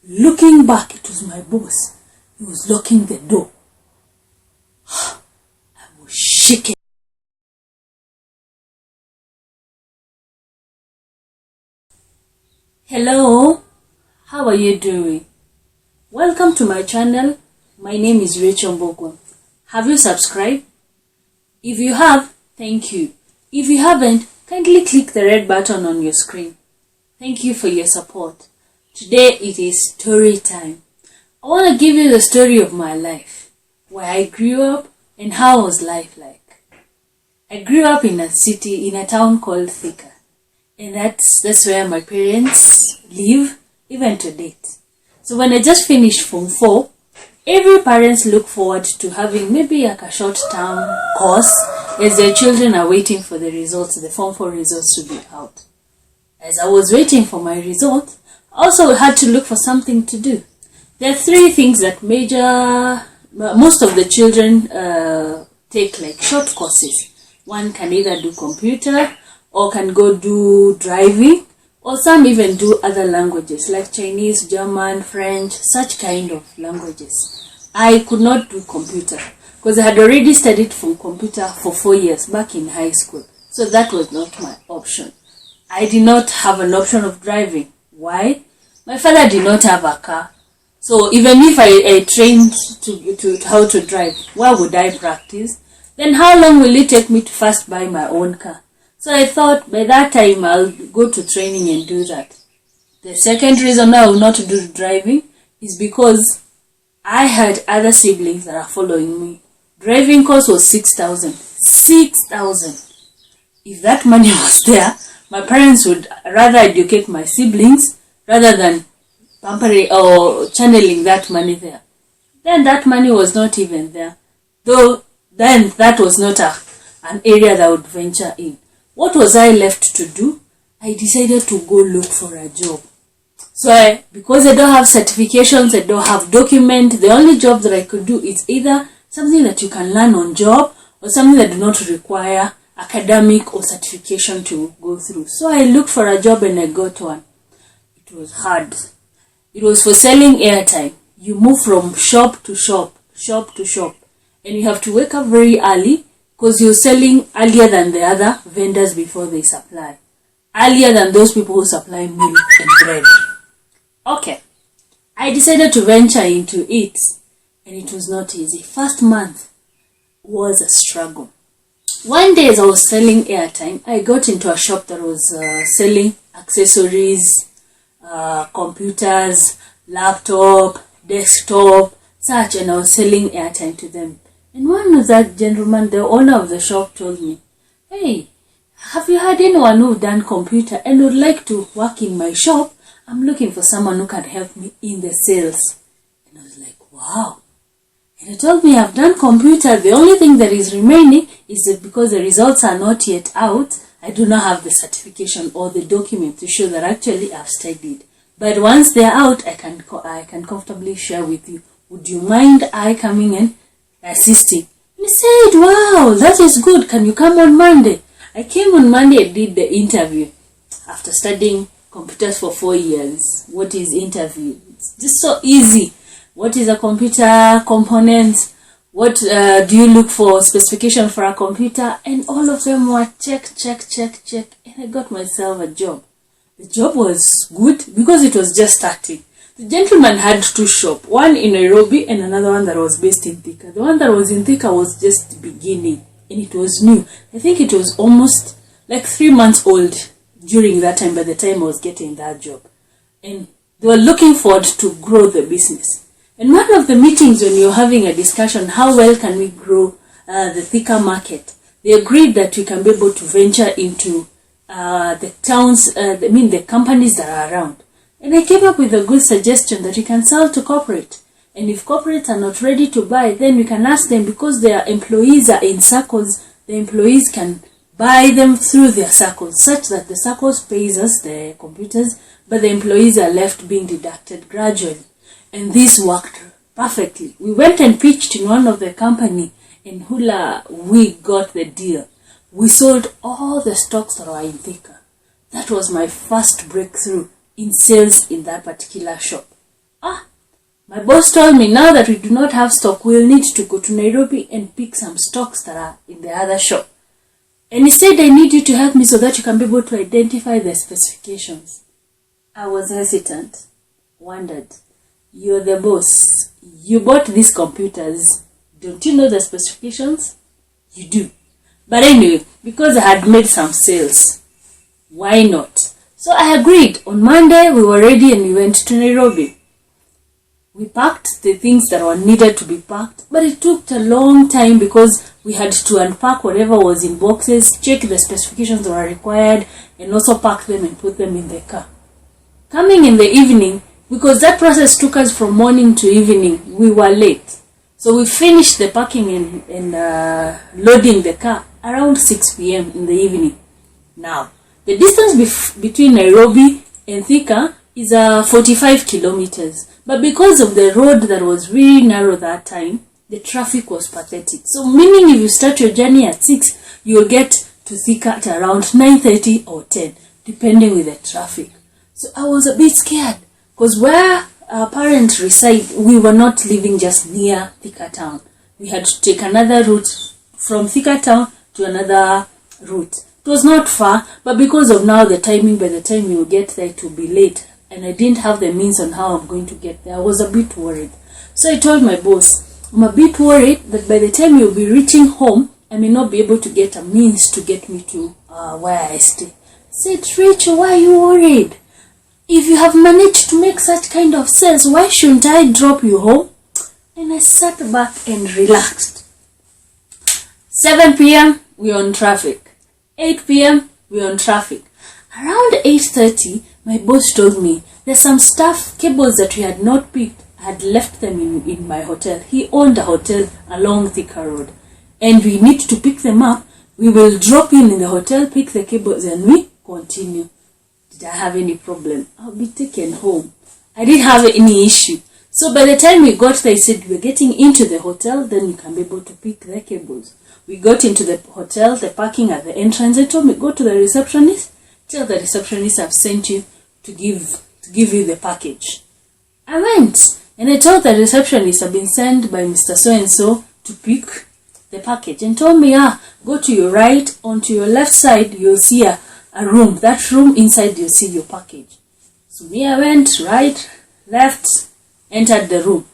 Looking back, it was my boss. He was locking the door. I was shaking. Hello, how are you doing? Welcome to my channel. My name is Rechael Mbugwa. Have you subscribed? If you have, thank you. If you haven't, kindly click the red button on your screen. Thank you for your support. Today it is story time. I want to give you the story of my life, where I grew up and how was life like. I grew up in a city, in a town called Thika. And that's where my parents live, even to date. So when I just finished Form 4, every parents look forward to having maybe like a short-term course as their children are waiting for the results, the Form 4 results to be out. As I was waiting for my results, I also had to look for something to do. There are three things that most of the children take, like short courses. One can either do computer, or can go do driving, or some even do other languages like Chinese, German, French, such kind of languages. I could not do computer because I had already studied from computer for 4 years back in high school. So that was not my option. I did not have an option of driving. Why? My father did not have a car. So even if I trained to how to drive, where would I practice? Then how long will it take me to first buy my own car? So I thought by that time I'll go to training and do that. The second reason I will not do driving is because I had other siblings that are following me. Driving course was 6,000. 6,000. If that money was there, my parents would rather educate my siblings rather than pampering or channeling that money there. Then that money was not even there. Though then that was not an area that I would venture in. What was I left to do? I decided to go look for a job. So because I don't have certifications, I don't have documents, the only job that I could do is either something that you can learn on job or something that do not require academic or certification to go through. So I looked for a job and I got one. It was hard. It was for selling airtime. You move from shop to shop, shop to shop, and you have to wake up very early because you're selling earlier than the other vendors before they supply. Earlier than those people who supply milk and bread. Okay. I decided to venture into it, and it was not easy. First month was a struggle. One day as I was selling airtime, I got into a shop that was selling accessories, computers, laptop, desktop, such, and I was selling airtime to them. And one of that gentleman, the owner of the shop, told me, "Hey, have you had anyone who done computer and would like to work in my shop? I'm looking for someone who can help me in the sales." And I was like, wow. And he told me, "I've done computer. The only thing that is remaining is that because the results are not yet out, I do not have the certification or the document to show that actually I've studied. But once they're out, I can comfortably share with you. Would you mind I coming and assisting?" And he said, "Wow, that is good. Can you come on Monday?" I came on Monday and did the interview. After studying computers for 4 years, what is interview? It's just so easy. What is a computer component? What do you look for? Specification for a computer? And all of them were check. And I got myself a job. The job was good because it was just starting. The gentleman had 2 shops, one in Nairobi and another one that was based in Thika. The one that was in Thika was just beginning and it was new. I think it was almost like 3 months old during that time by the time I was getting that job. And they were looking forward to grow the business. And one of the meetings when you're having a discussion, how well can we grow the Thika market, they agreed that we can be able to venture into the towns, the companies that are around. And I came up with a good suggestion that we can sell to corporate. And if corporates are not ready to buy, then we can ask them, because their employees are in circles, the employees can buy them through their circles, such that the circles pays us the computers, but the employees are left being deducted gradually. And this worked perfectly. We went and pitched in one of the company, and hula, we got the deal. We sold all the stocks that were in Thika. That was my first breakthrough in sales in that particular shop. My boss told me now that we do not have stock, we'll need to go to Nairobi and pick some stocks that are in the other shop. And he said, I need you to help me so that you can be able to identify the specifications. I was hesitant, wondered, you're the boss. You bought these computers. Don't you know the specifications? You do. But anyway, because I had made some sales, why not? So I agreed. On Monday, we were ready and we went to Nairobi. We packed the things that were needed to be packed, but it took a long time because we had to unpack whatever was in boxes, check the specifications that were required, and also pack them and put them in the car. Coming in the evening, because that process took us from morning to evening, we were late. So we finished the packing and loading the car around 6 p.m. in the evening. Now, the distance between Nairobi and Thika is 45 kilometers. But because of the road that was really narrow that time, the traffic was pathetic. So meaning if you start your journey at 6, you'll get to Thika at around 9:30 or 10, depending with the traffic. So I was a bit scared because where our parents reside, we were not living just near Thika town. We had to take another route from Thika town to another route. It was not far, but because of now the timing, by the time we will get there, it will be late. And I didn't have the means on how I'm going to get there. I was a bit worried. So I told my boss, I'm a bit worried that by the time you'll be reaching home, I may not be able to get a means to get me to where I stay. I said, Rachel, why are you worried? If you have managed to make such kind of sales, why shouldn't I drop you home? And I sat back and relaxed. 7 p.m., we're on traffic. 8 p.m., we're on traffic. Around 8:30, my boss told me there's some stuff, cables that we had not picked. I had left them in my hotel. He owned a hotel along Thika Road. And we need to pick them up. We will drop in the hotel, pick the cables, and we continue. Did I have any problem? I'll be taken home. I didn't have any issue. So by the time we got there, he said, we're getting into the hotel, then you can be able to pick the cables. We got into the hotel, the parking at the entrance. They told me, go to the receptionist. Tell the receptionist I've sent you to give you the package. I went and I told the receptionist I've been sent by Mr. So-and-so to pick the package, and told me, go to your right, onto your left side, you'll see a room. That room, inside you'll see your package. So me, I went right, left, entered the room.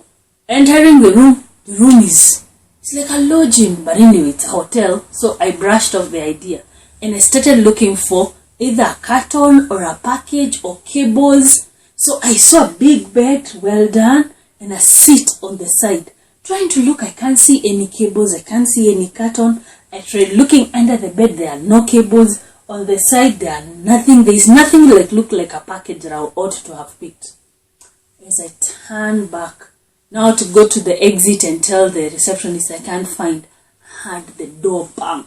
Entering the room is, it's like a lodging, but anyway, it's a hotel. So I brushed off the idea and I started looking for either a carton or a package or cables. So I saw a big bed, well done, and a seat on the side. Trying to look, I can't see any cables, I can't see any carton. I tried looking under the bed, there are no cables. On the side, there are nothing. There is nothing like look like a package that I ought to have picked. As I turned back, now to go to the exit and tell the receptionist I can't find, I heard the door bang.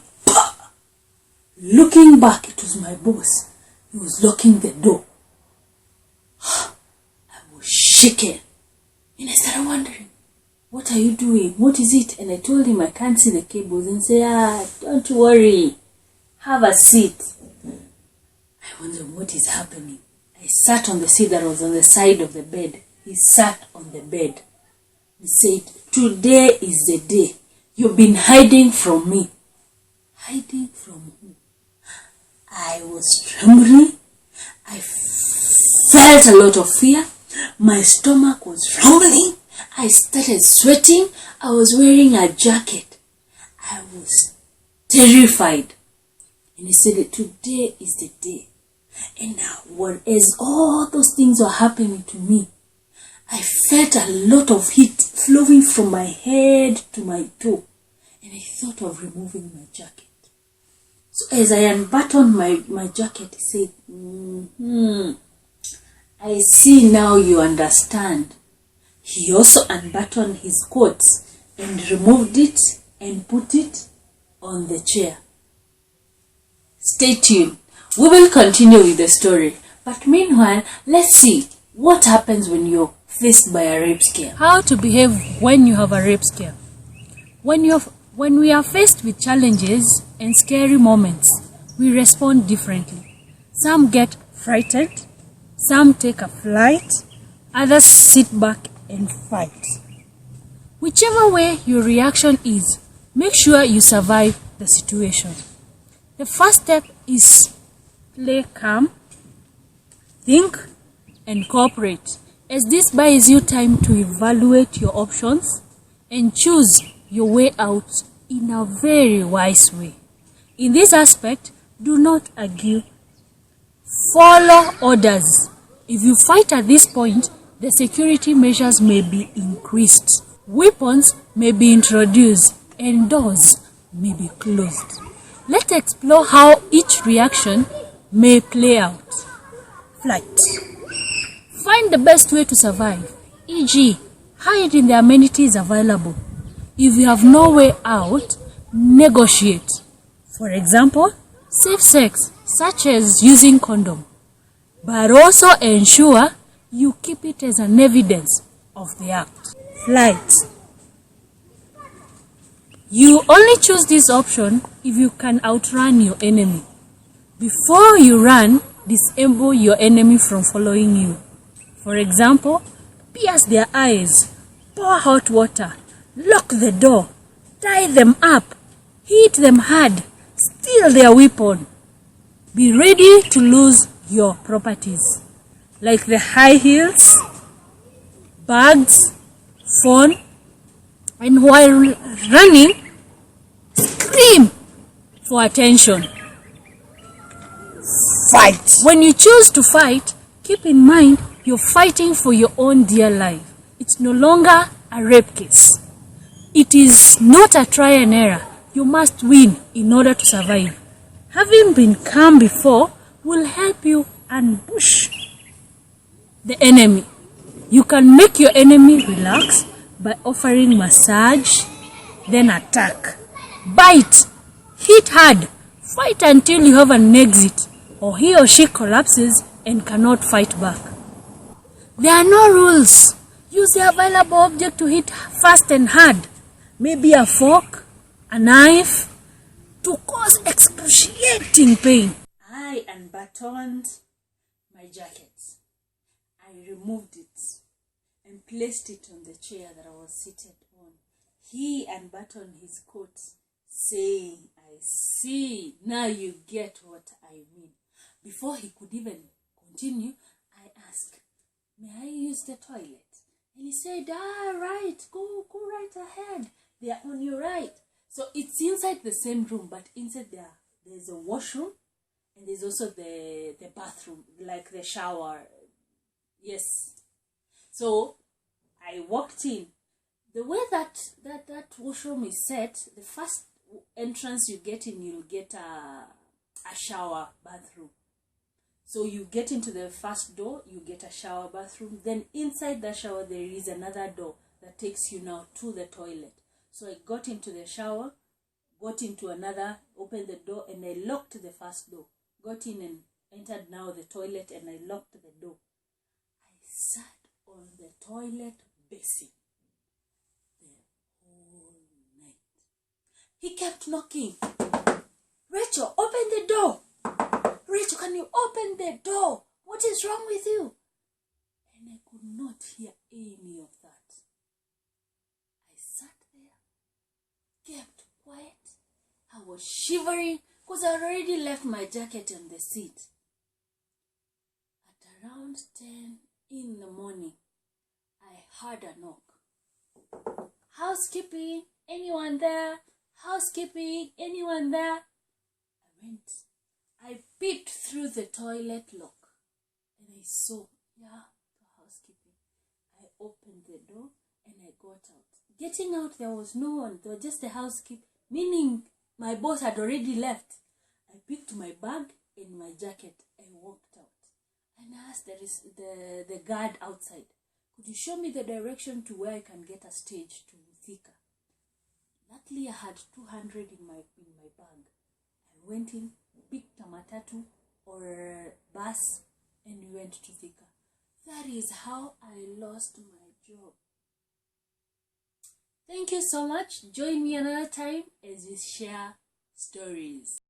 Looking back, it was my boss. He was locking the door. I was shaken. And I started wondering, what are you doing? What is it? And I told him I can't see the cables. And say, don't worry. Have a seat. I wondered what is happening. I sat on the seat that was on the side of the bed. He sat on the bed. He said, today is the day. You've been hiding from me. Hiding from who? I was trembling. I felt a lot of fear. My stomach was rumbling. I started sweating. I was wearing a jacket. I was terrified. And he said, today is the day. And now, as all those things were happening to me, I felt a lot of heat flowing from my head to my toe. And I thought of removing my jacket. So as I unbuttoned my jacket, he said, I see now you understand. He also unbuttoned his coat and removed it and put it on the chair. Stay tuned. We will continue with the story. But meanwhile, let's see what happens when you're faced by a rape scare. How to behave when you have a rape scare. When we are faced with challenges and scary moments, we respond differently. Some get frightened, some take a flight, Others sit back and fight. Whichever way your reaction is, make sure you survive the situation. The first step is play calm, think, and cooperate, as this buys you time to evaluate your options and choose your way out in a very wise way. In this aspect, do not argue. Follow orders. If you fight at this point, the security measures may be increased, weapons may be introduced, and doors may be closed. Let's explore how each reaction may play out. Flight. Find the best way to survive, e.g., hide in the amenities available. If you have no way out, negotiate. For example, safe sex, such as using condom, but also ensure you keep it as an evidence of the act. Flight. You only choose this option if you can outrun your enemy. Before you run, disable your enemy from following you. For example, pierce their eyes, pour hot water, lock the door, tie them up, hit them hard, steal their weapon. Be ready to lose your properties, like the high heels, bags, phone, and while running, scream for attention. Fight. When you choose to fight, keep in mind you're fighting for your own dear life. It's no longer a rape case. It is not a try and error. You must win in order to survive. Having been calm before will help you ambush the enemy. You can make your enemy relax by offering massage, then attack. Bite, hit hard, fight until you have an exit, or he or she collapses and cannot fight back. There are no rules. Use the available object to hit fast and hard. Maybe a fork, a knife, to cause excruciating pain. I unbuttoned my jacket. I removed it and placed it on the chair that I was seated on. He unbuttoned his coat, saying, "I see, now you get what I mean." Before he could even continue, I asked, "May I use the toilet?" And he said, "Right, go right ahead. They are on your right." So it's inside the same room, but inside there's a washroom, and there's also the bathroom, like the shower. Yes. So I walked in. The way that washroom is set, the first entrance you get in, you'll get a shower bathroom. So you get into the first door, you get a shower bathroom. Then inside the shower, there is another door that takes you now to the toilet. So I got into the shower, got into another, opened the door, and I locked the first door. Got in and entered now the toilet, and I locked the door. I sat on the toilet basin the whole night. He kept knocking. "Rachel, open the door. Rachel, can you open the door? What is wrong with you?" And I could not hear any of that. I sat there, kept quiet. I was shivering because I already left my jacket on the seat. At around 10 in the morning, I heard a knock. "Housekeeping, anyone there? Housekeeping, anyone there?" I went. I peeked through the toilet lock and I saw, the housekeeping. I opened the door and I got out. Getting out, there was no one. There was just the housekeeping, meaning my boss had already left. I picked my bag and my jacket. I walked out and I asked the guard outside, "Could you show me the direction to where I can get a stage to Thika?" Luckily, I had 200 in my bag. I went in, picked a matatu or a bus, and we went to Thika. That is how I lost my job. Thank you so much. Join me another time as we share stories.